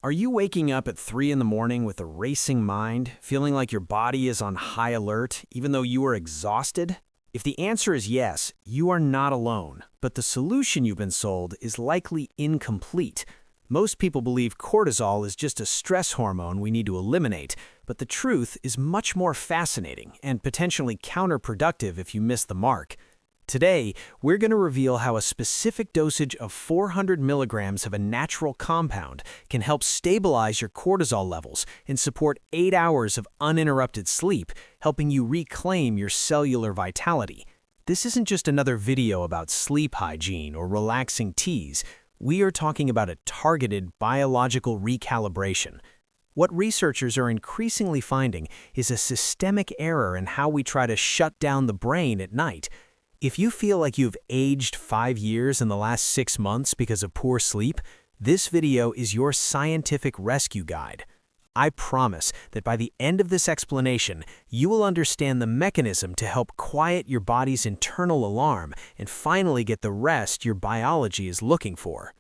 Are you waking up at 3 in the morning with a racing mind, feeling like your body is on high alert, even though you are exhausted? If the answer is yes, you are not alone, but the solution you've been sold is likely incomplete. Most people believe cortisol is just a stress hormone we need to eliminate, but the truth is much more fascinating and potentially counterproductive if you miss the mark. Today, we're going to reveal how a specific dosage of 400 milligrams of a natural compound can help stabilize your cortisol levels and support 8 hours of uninterrupted sleep, helping you reclaim your cellular vitality. This isn't just another video about sleep hygiene or relaxing teas. We are talking about a targeted biological recalibration. What researchers are increasingly finding is a systemic error in how we try to shut down the brain at night. If you feel like you've aged 5 years in the last 6 months because of poor sleep, this video is your scientific rescue guide. I promise that by the end of this explanation, you will understand the mechanism to help quiet your body's internal alarm and finally get the rest your biology is looking for.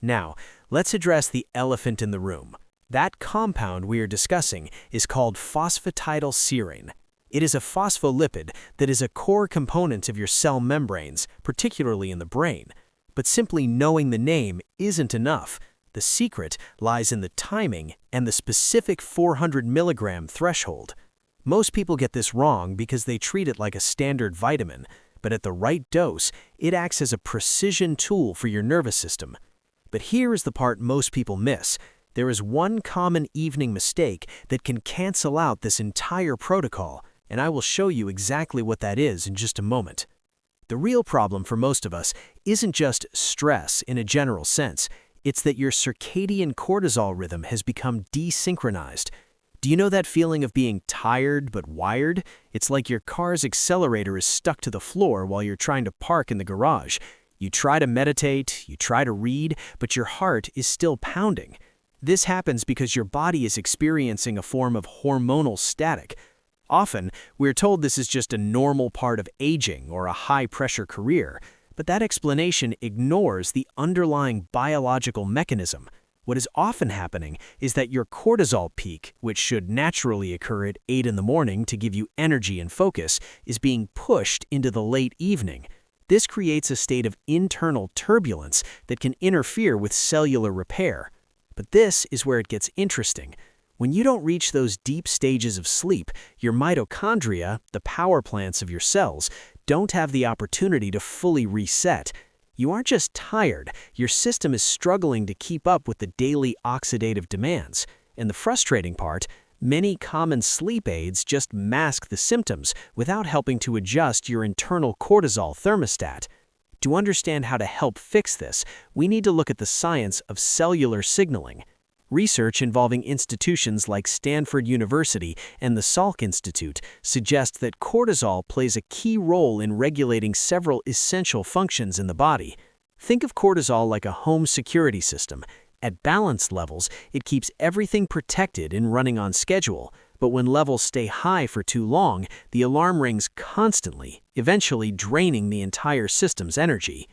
Now, let's address the elephant in the room. That compound we are discussing is called phosphatidylserine. It is a phospholipid that is a core component of your cell membranes, particularly in the brain. But simply knowing the name isn't enough. The secret lies in the timing and the specific 400 milligram threshold. Most people get this wrong because they treat it like a standard vitamin, but at the right dose, it acts as a precision tool for your nervous system. But here is the part most people miss. There is one common evening mistake that can cancel out this entire protocol, and I will show you exactly what that is in just a moment. The real problem for most of us isn't just stress in a general sense, it's that your circadian cortisol rhythm has become desynchronized. Do you know that feeling of being tired but wired? It's like your car's accelerator is stuck to the floor while you're trying to park in the garage. You try to meditate, you try to read, but your heart is still pounding. This happens because your body is experiencing a form of hormonal static. Often, we're told this is just a normal part of aging or a high-pressure career, but that explanation ignores the underlying biological mechanism. What is often happening is that your cortisol peak, which should naturally occur at 8 in the morning to give you energy and focus, is being pushed into the late evening. This creates a state of internal turbulence that can interfere with cellular repair. But this is where it gets interesting. When you don't reach those deep stages of sleep, your mitochondria, the power plants of your cells, don't have the opportunity to fully reset. You aren't just tired, your system is struggling to keep up with the daily oxidative demands. And the frustrating part, many common sleep aids just mask the symptoms without helping to adjust your internal cortisol thermostat. To understand how to help fix this, we need to look at the science of cellular signaling. Research involving institutions like Stanford University and the Salk Institute suggests that cortisol plays a key role in regulating several essential functions in the body. Think of cortisol like a home security system. At balanced levels, it keeps everything protected and running on schedule, but when levels stay high for too long, the alarm rings constantly, eventually draining the entire system's energy.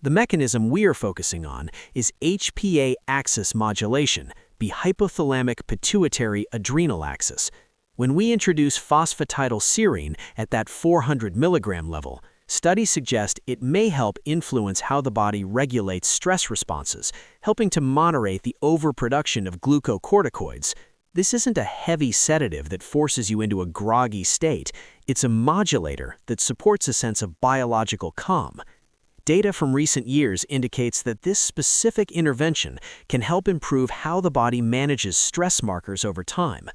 The mechanism we are focusing on is HPA axis modulation, the hypothalamic pituitary adrenal axis. When we introduce phosphatidylserine at that 400 milligram level, studies suggest it may help influence how the body regulates stress responses, helping to moderate the overproduction of glucocorticoids. This isn't a heavy sedative that forces you into a groggy state. It's a modulator that supports a sense of biological calm. Data from recent years indicates that this specific intervention can help improve how the body manages stress markers over time.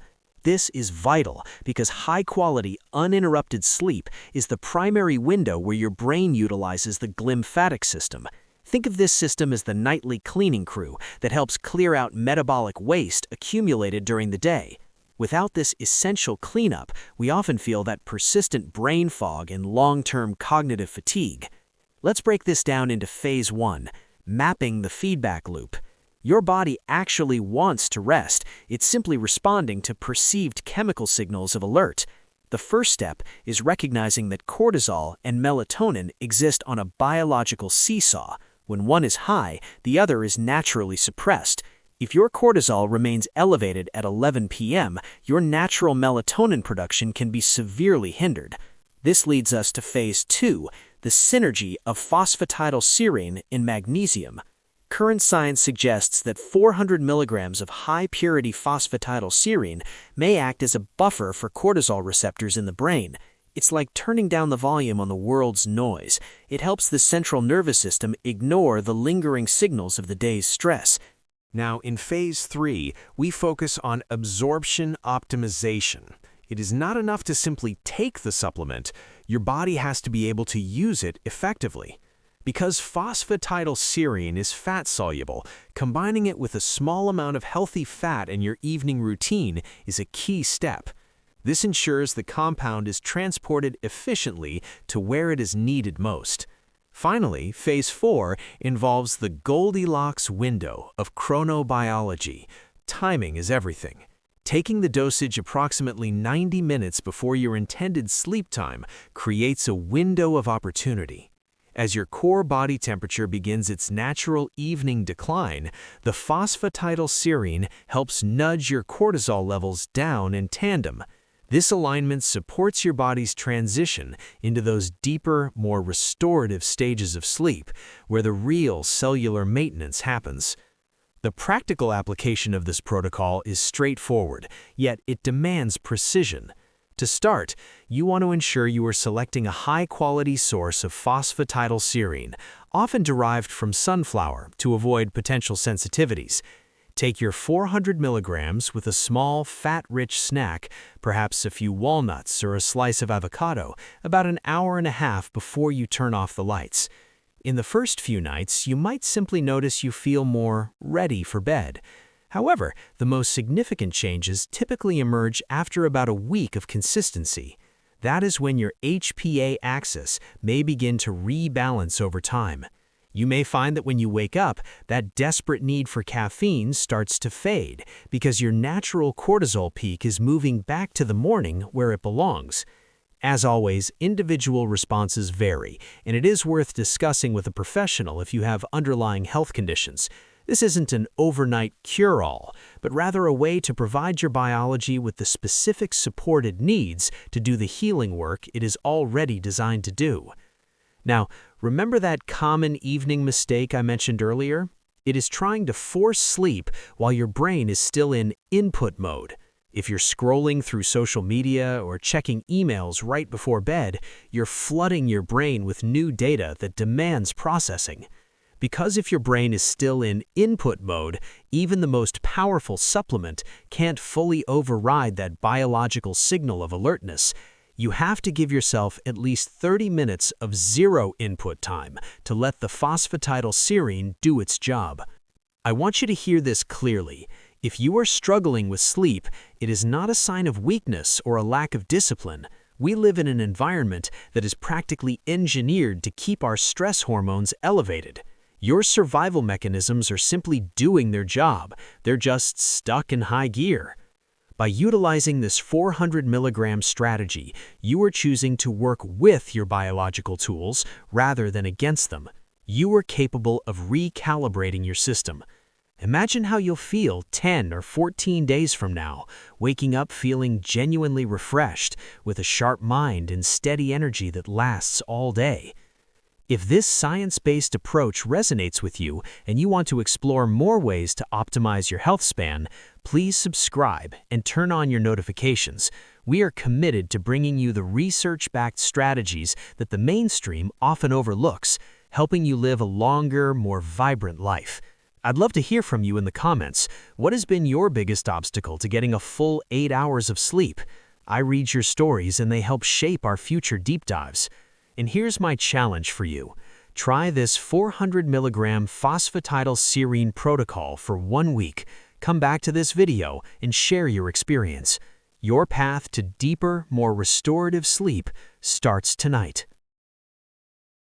This is vital because high-quality, uninterrupted sleep is the primary window where your brain utilizes the glymphatic system. Think of this system as the nightly cleaning crew that helps clear out metabolic waste accumulated during the day. Without this essential cleanup, we often feel that persistent brain fog and long-term cognitive fatigue. Let's break this down into phase 1, mapping the feedback loop. Your body actually wants to rest. It's simply responding to perceived chemical signals of alert. The first step is recognizing that cortisol and melatonin exist on a biological seesaw. When one is high, the other is naturally suppressed. If your cortisol remains elevated at 11 p.m., your natural melatonin production can be severely hindered. This leads us to phase 2, the synergy of phosphatidylserine in magnesium. Current science suggests that 400 milligrams of high-purity phosphatidylserine may act as a buffer for cortisol receptors in the brain. It's like turning down the volume on the world's noise. It helps the central nervous system ignore the lingering signals of the day's stress. Now, in phase 3, we focus on absorption optimization. It is not enough to simply take the supplement. Your body has to be able to use it effectively. Because phosphatidylserine is fat-soluble, combining it with a small amount of healthy fat in your evening routine is a key step. This ensures the compound is transported efficiently to where it is needed most. Finally, phase 4 involves the Goldilocks window of chronobiology. Timing is everything. Taking the dosage approximately 90 minutes before your intended sleep time creates a window of opportunity. As your core body temperature begins its natural evening decline, the phosphatidylserine helps nudge your cortisol levels down in tandem. This alignment supports your body's transition into those deeper, more restorative stages of sleep, where the real cellular maintenance happens. The practical application of this protocol is straightforward, yet it demands precision. To start, you want to ensure you are selecting a high-quality source of phosphatidylserine, often derived from sunflower, to avoid potential sensitivities. Take your 400 milligrams with a small, fat-rich snack, perhaps a few walnuts or a slice of avocado, about an hour and a half before you turn off the lights. In the first few nights, you might simply notice you feel more ready for bed. However, the most significant changes typically emerge after about a week of consistency. That is when your HPA axis may begin to rebalance over time. You may find that when you wake up, that desperate need for caffeine starts to fade because your natural cortisol peak is moving back to the morning where it belongs. As always, individual responses vary, and it is worth discussing with a professional if you have underlying health conditions. This isn't an overnight cure-all, but rather a way to provide your biology with the specific support it needs to do the healing work it is already designed to do. Now, remember that common evening mistake I mentioned earlier? It is trying to force sleep while your brain is still in input mode. If you're scrolling through social media or checking emails right before bed, you're flooding your brain with new data that demands processing. Because if your brain is still in input mode, even the most powerful supplement can't fully override that biological signal of alertness. You have to give yourself at least 30 minutes of zero input time to let the phosphatidylserine do its job. I want you to hear this clearly. If you are struggling with sleep, it is not a sign of weakness or a lack of discipline. We live in an environment that is practically engineered to keep our stress hormones elevated. Your survival mechanisms are simply doing their job. They're just stuck in high gear. By utilizing this 400 milligram strategy, you are choosing to work with your biological tools rather than against them. You are capable of recalibrating your system. Imagine how you'll feel 10 or 14 days from now, waking up feeling genuinely refreshed, with a sharp mind and steady energy that lasts all day. If this science-based approach resonates with you and you want to explore more ways to optimize your health span, please subscribe and turn on your notifications. We are committed to bringing you the research-backed strategies that the mainstream often overlooks, helping you live a longer, more vibrant life. I'd love to hear from you in the comments. What has been your biggest obstacle to getting a full 8 hours of sleep? I read your stories and they help shape our future deep dives. And here's my challenge for you. Try this 400 milligram phosphatidylserine protocol for 1 week. Come back to this video and share your experience. Your path to deeper, more restorative sleep starts tonight.